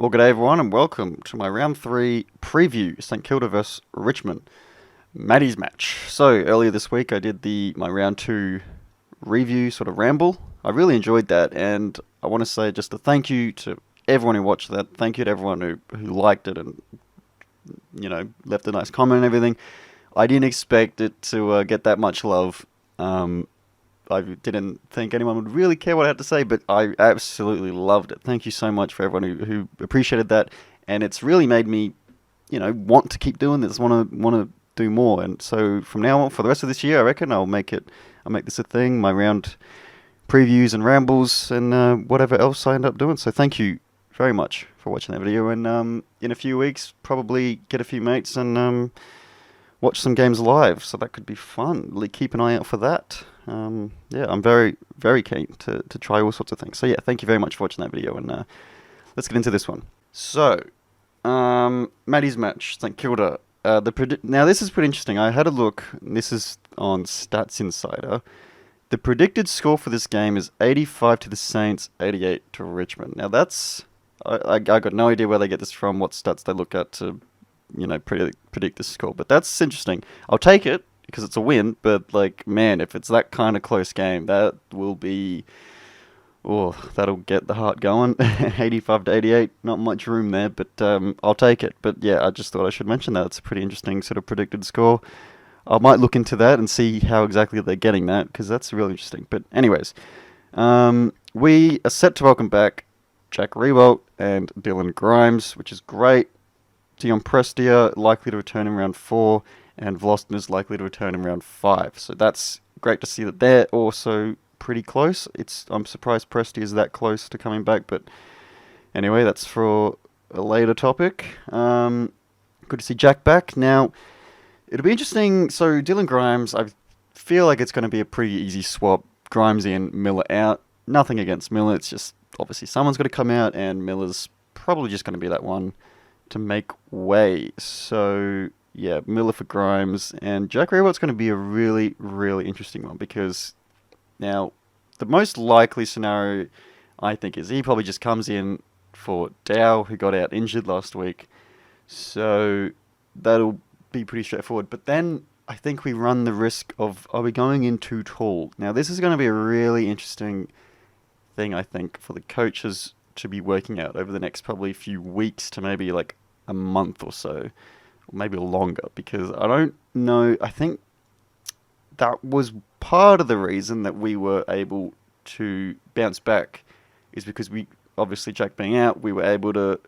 Well, good day everyone, and welcome to my round three preview, St Kilda vs Richmond, Maddie's match. So earlier this week, I did my round two review sort of ramble. I really enjoyed that, and I want to say just a thank you to everyone who watched that. Thank you to everyone who liked it and left a nice comment and everything. I didn't expect it to get that much love. I didn't think anyone would really care what I had to say, but I absolutely loved it. Thank you so much for everyone who appreciated that, and it's really made me, want to keep doing this, want to do more. And so from now on, for the rest of this year, I reckon I'll make this a thing. My round previews and rambles and whatever else I end up doing. So thank you very much for watching that video. And in a few weeks, probably get a few mates and watch some games live. So that could be fun. Keep an eye out for that. I'm very, very keen to try all sorts of things. So yeah, thank you very much for watching that video, and let's get into this one. So, Maddie's match, St Kilda. Now this is pretty interesting. I had a look. This is on Stats Insider. The predicted score for this game is 85 to the Saints, 88 to Richmond. Now that's I got no idea where they get this from, what stats they look at to predict this score, but that's interesting. I'll take it, because it's a win, but, man, if it's that kind of close game, that will be... Oh, that'll get the heart going. 85 to 88, not much room there, but I'll take it. But, yeah, I just thought I should mention that. It's a pretty interesting sort of predicted score. I might look into that and see how exactly they're getting that, because that's really interesting. But, anyways, we are set to welcome back Jack Riewoldt and Dylan Grimes, which is great. Dion Prestia likely to return in round 4. And Vlosten is likely to return in round 5. So that's great to see that they're also pretty close. I'm surprised Presti is that close to coming back, but anyway, that's for a later topic. Good to see Jack back. Now, it'll be interesting. So Dylan Grimes, I feel like it's going to be a pretty easy swap. Grimes in, Miller out. Nothing against Miller. It's just obviously someone's going to come out, and Miller's probably just going to be that one to make way. So... yeah, Miller for Grimes, and Jack Riewoldt's going to be a really, really interesting one, because now the most likely scenario, I think, is he probably just comes in for Dow, who got out injured last week, so that'll be pretty straightforward. But then I think we run the risk of, are we going in too tall? Now this is going to be a really interesting thing, I think, for the coaches to be working out over the next probably few weeks to maybe like a month or so. Maybe longer, because I don't know. I think that was part of the reason that we were able to bounce back, is because we, obviously Jack being out, we were able to,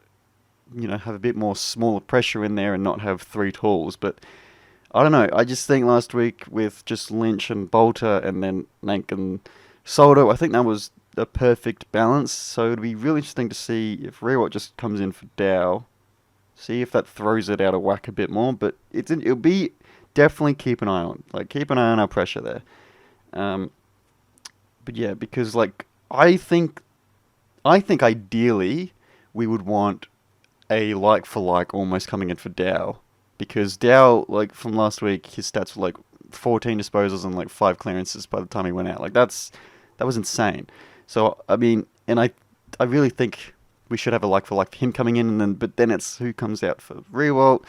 have a bit more smaller pressure in there and not have three talls. But I don't know. I just think last week with just Lynch and Bolter and then Nank and Soldo, I think that was a perfect balance. So it'd be really interesting to see if Riewoldt just comes in for Dow. See if that throws it out of whack a bit more, but it'll be definitely keep an eye on. Keep an eye on our pressure there. But yeah, because I think ideally we would want a like for like almost coming in for Dow, because Dow, from last week, his stats were 14 disposals and 5 clearances by the time he went out. That was insane. So I mean, and I really think we should have a like for like for him coming in, but then it's who comes out for Riewoldt,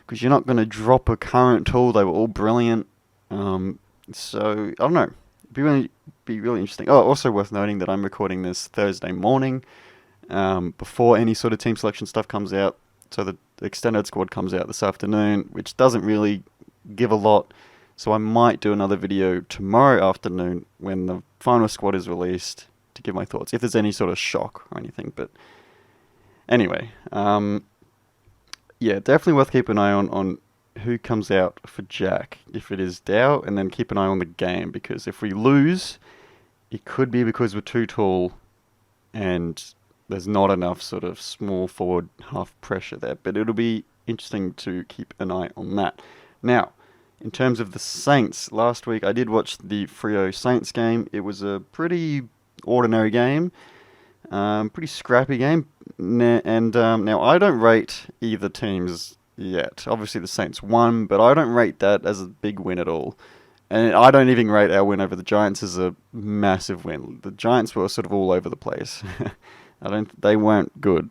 because you're not going to drop a current tool. They were all brilliant. So I don't know. Be really interesting. Oh, also worth noting that I'm recording this Thursday morning, before any sort of team selection stuff comes out. So the extended squad comes out this afternoon, which doesn't really give a lot. So I might do another video tomorrow afternoon when the final squad is released, to give my thoughts, if there's any sort of shock or anything. But anyway, yeah, definitely worth keeping an eye on who comes out for Jack, if it is Dow, and then keep an eye on the game, because if we lose, it could be because we're too tall and there's not enough sort of small forward half pressure there. But it'll be interesting to keep an eye on that. Now, in terms of the Saints, last week I did watch the Freo Saints game. It was a pretty ordinary game, pretty scrappy game, and now I don't rate either teams yet. Obviously the Saints won, but I don't rate that as a big win at all, and I don't even rate our win over the Giants as a massive win. The Giants were sort of all over the place. They weren't good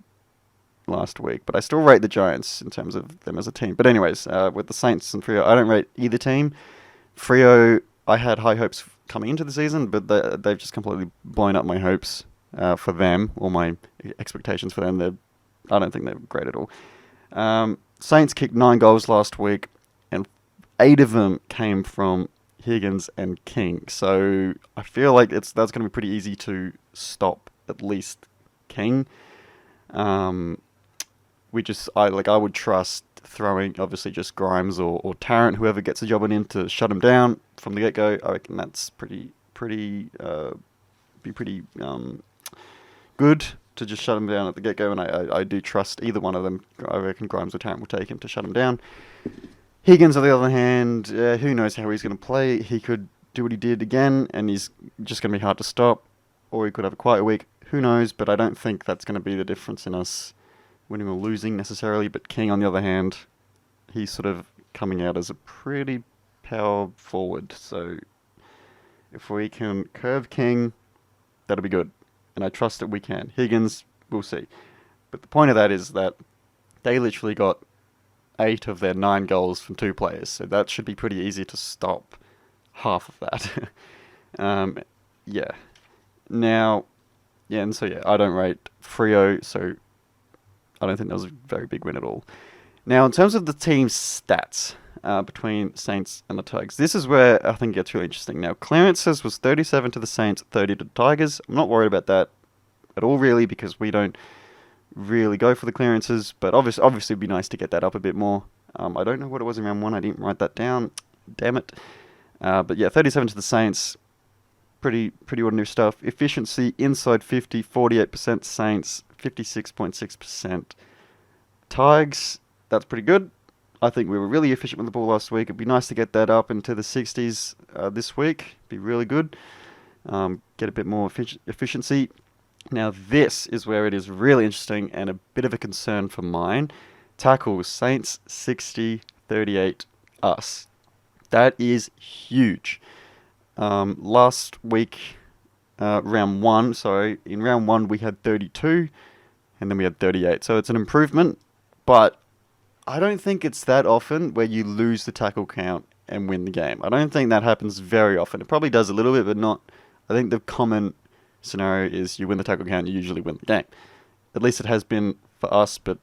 last week, but I still rate the Giants in terms of them as a team. But anyways, with the Saints and Freo, I don't rate either team. Freo, I had high hopes coming into the season, but they've just completely blown up my hopes for them, or my expectations for them. I don't think they're great at all. Saints kicked 9 goals last week, and 8 of them came from Higgins and King. So I feel like that's going to be pretty easy to stop, at least King. I would trust throwing, obviously, just Grimes or Tarrant, whoever gets a job on him, to shut him down from the get-go. I reckon that's pretty good to just shut him down at the get-go, and I do trust either one of them. I reckon Grimes or Tarrant will take him to shut him down. Higgins, on the other hand, who knows how he's going to play. He could do what he did again, and he's just going to be hard to stop, or he could have a quiet week. Who knows, but I don't think that's going to be the difference in us winning or losing necessarily. But King, on the other hand, he's sort of coming out as a pretty power forward. So if we can curve King, that'll be good. And I trust that we can. Higgins, we'll see. But the point of that is that they literally got 8 of their 9 goals from 2 players. So that should be pretty easy to stop half of that. Yeah. Now, I don't rate Freo, so I don't think that was a very big win at all. Now, in terms of the team's stats between Saints and the Tigers, this is where I think it gets really interesting. Now, clearances was 37 to the Saints, 30 to the Tigers. I'm not worried about that at all, really, because we don't really go for the clearances, but obviously it'd be nice to get that up a bit more. I don't know what it was in round 1. I didn't write that down. Damn it. But yeah, 37 to the Saints. Pretty ordinary stuff. Efficiency inside 50, 48% Saints, 56.6% Tigers. That's pretty good. I think we were really efficient with the ball last week. It'd be nice to get that up into the 60s this week. Be really good. Get a bit more efficiency. Now this is where it is really interesting and a bit of a concern for mine. Tackles, Saints 60, 38 us. That is huge. Last week, round 1, in round 1 we had 32, and then we had 38. So it's an improvement, but I don't think it's that often where you lose the tackle count and win the game. I don't think that happens very often. It probably does a little bit, but not. I think the common scenario is you win the tackle count, you usually win the game. At least it has been for us, but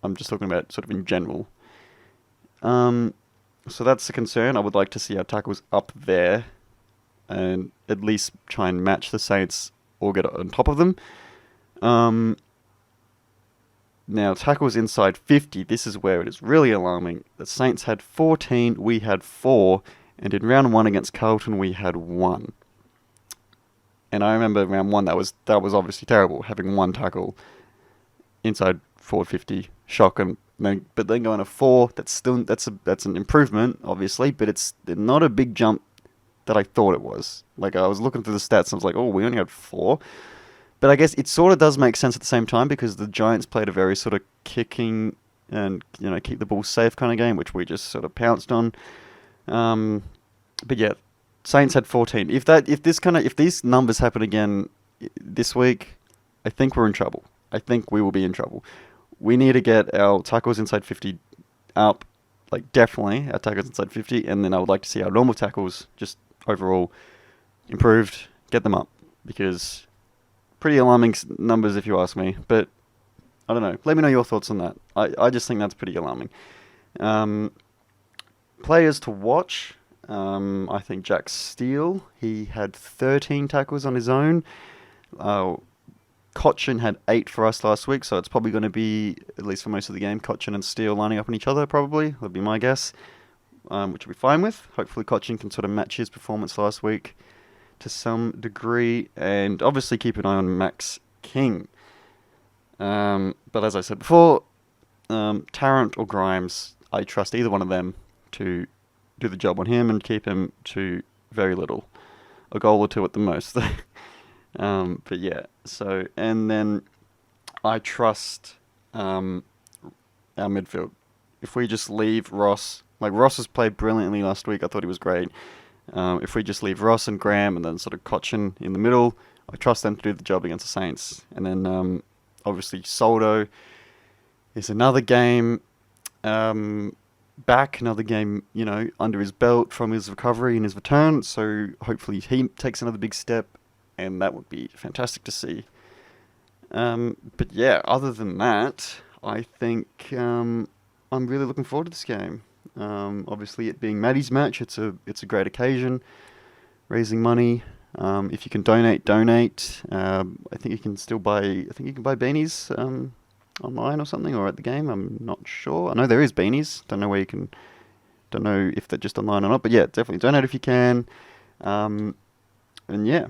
I'm just talking about sort of in general. So that's a concern. I would like to see our tackles up there and at least try and match the Saints or get on top of them. Now, tackles inside 50, this is where it is really alarming. The Saints had 14, we had 4, and in round 1 against Carlton, we had 1. And I remember round 1, that was obviously terrible, having 1 tackle inside forward 50, shock, but then going to 4, that's an improvement, obviously, but it's not a big jump that I thought it was. Like, I was looking through the stats, and I was like, oh, we only had 4. But I guess it sort of does make sense at the same time, because the Giants played a very sort of kicking and, keep the ball safe kind of game, which we just sort of pounced on. But yeah, Saints had 14. If these numbers happen again this week, I think we're in trouble. I think we will be in trouble. We need to get our tackles inside 50 up, like definitely our tackles inside 50, and then I would like to see our normal tackles just overall improved, get them up, because pretty alarming numbers if you ask me, but I don't know. Let me know your thoughts on that. I just think that's pretty alarming. Players to watch, I think Jack Steele, he had 13 tackles on his own. Cochin had 8 for us last week, so it's probably going to be, at least for most of the game, Cochin and Steele lining up on each other, probably. That'd be my guess, which we'll be fine with. Hopefully Cochin can sort of match his performance last week to some degree, and obviously keep an eye on Max King. But as I said before, Tarrant or Grimes, I trust either one of them to do the job on him and keep him to very little. A goal or 2 at the most. But yeah, so, and then I trust our midfield. If we just leave Ross, like Ross has played brilliantly last week, I thought he was great. If we just leave Ross and Graham and then sort of Cochin in the middle, I trust them to do the job against the Saints. And then obviously Soldo, is another game back, another game, under his belt from his recovery and his return. So hopefully he takes another big step, and that would be fantastic to see. But yeah, other than that, I think I'm really looking forward to this game. Obviously, it being Maddie's match, it's a great occasion, raising money. If you can donate. I think you can still buy. I think you can buy beanies online or something, or at the game. I'm not sure. I know there is beanies. Don't know where you can. Don't know if they're just online or not. But yeah, definitely donate if you can. And yeah,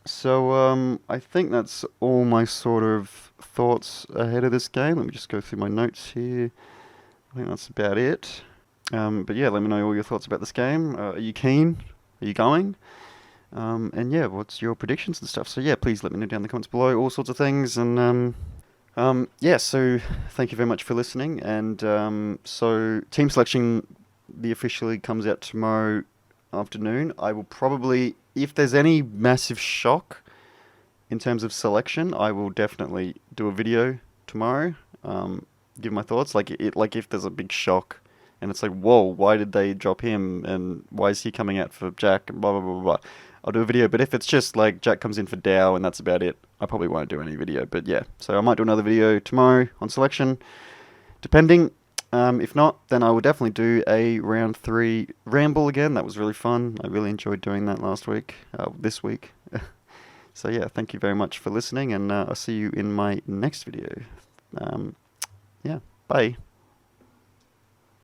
so I think that's all my sort of thoughts ahead of this game. Let me just go through my notes here. I think that's about it. But yeah, let me know all your thoughts about this game. Are you keen? Are you going? And yeah, what's your predictions and stuff? So yeah, please let me know down in the comments below, all sorts of things. And yeah, so thank you very much for listening. And so team selection, the officially comes out tomorrow afternoon. I will probably, if there's any massive shock in terms of selection, I will definitely do a video tomorrow. Give my thoughts. Like if there's a big shock, and it's like, whoa, why did they drop him, and why is he coming out for Jack, and blah blah blah blah. I'll do a video. But if it's just like Jack comes in for Dow and that's about it, I probably won't do any video. But yeah, so I might do another video tomorrow on selection, depending. If not, then I will definitely do a round 3 ramble again. That was really fun. I really enjoyed doing that this week. So yeah, thank you very much for listening, and I'll see you in my next video. Yeah, bye.